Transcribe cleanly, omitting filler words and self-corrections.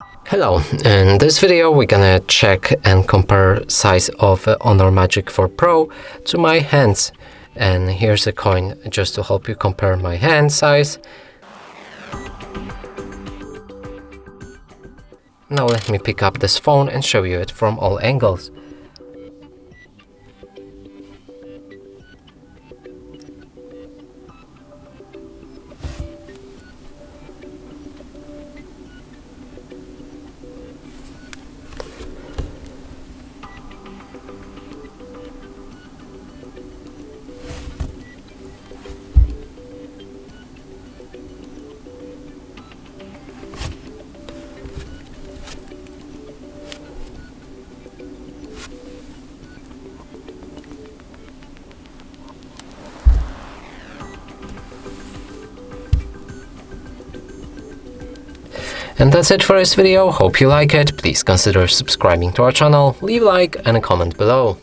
Hello, in this video we're gonna check and compare size of Honor Magic 4 Pro to my hands. And here's a coin just to help you compare my hand size. Now let me pick up this phone and show you it from all angles. And that's it for this video. Hope you like it. Please consider subscribing to our channel, leave a like and a comment below.